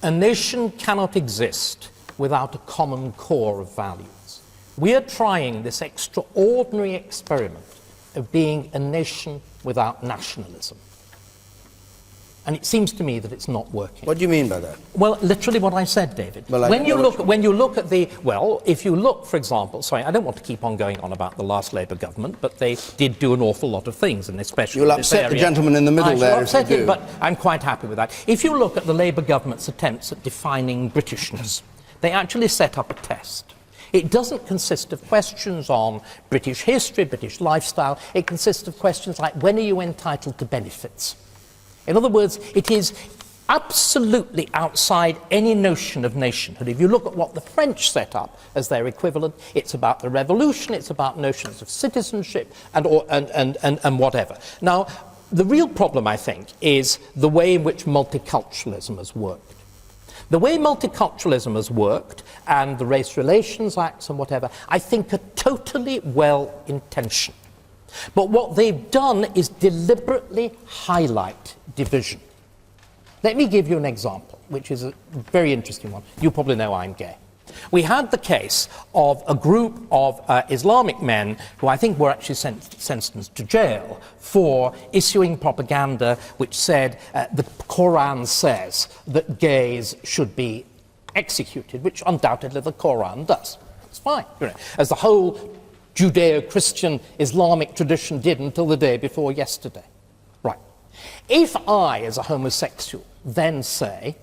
A nation cannot exist without a common core of values. We are trying this extraordinary experiment of being a nation without nationalism. And it seems to me that it's not working. What do you mean by that? Well, literally what I said, David. Well, when you look at the, well, if you look, for example, sorry, I don't want to keep on going on about the last Labour government, but they did do an awful lot of things, and especially You'll in this upset area. the gentleman in the middle there if you do. Him, but I'm quite happy with that. If you look at the Labour government's attempts at defining Britishness, they actually set up a test. It doesn't consist of questions on British history, British lifestyle. It consists of questions like, when are you entitled to benefits? In other words, it is absolutely outside any notion of nationhood. If you look at what the French set up as their equivalent, it's about the revolution, it's about notions of citizenship and whatever. Now, the real problem, I think, is the way in which multiculturalism has worked. The way multiculturalism has worked, and the Race Relations Acts and whatever, I think are totally well-intentioned. But what they've done is deliberately highlight division. Let me give you an example, which is a very interesting one. You probably know I'm gay. We had the case of a group of Islamic men who I think were actually sentenced to jail for issuing propaganda which said the Quran says that gays should be executed, which undoubtedly the Quran does. It's fine. You know, as the whole Judeo-Christian Islamic tradition did until the day before yesterday. Right. If I, as a homosexual, then say,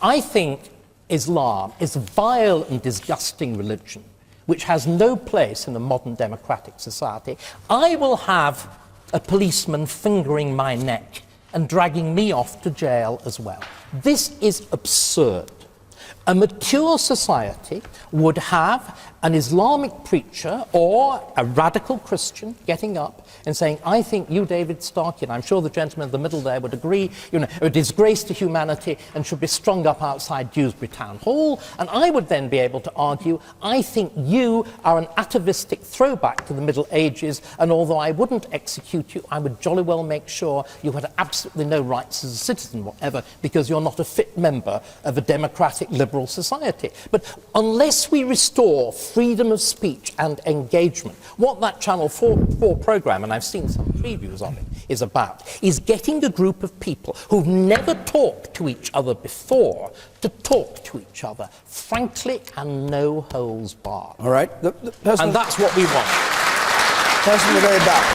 I think Islam is a vile and disgusting religion which has no place in a modern democratic society, I will have a policeman fingering my neck and dragging me off to jail as well. This is absurd. A mature society would have an Islamic preacher or a radical Christian getting up and saying, I think you, David Starkey, and I'm sure the gentleman in the middle there would agree, you know, a disgrace to humanity and should be strung up outside Dewsbury Town Hall. And I would then be able to argue, I think you are an atavistic throwback to the Middle Ages, and although I wouldn't execute you, I would jolly well make sure you had absolutely no rights as a citizen, whatever, because you're not a fit member of a democratic liberal society. But unless we restore freedom of speech and engagement, what that Channel 4 programme, and I've seen some previews of it, is about, is getting a group of people who've never talked to each other before to talk to each other, frankly, and no holds barred. All right. And that's what we want. Person in the very back.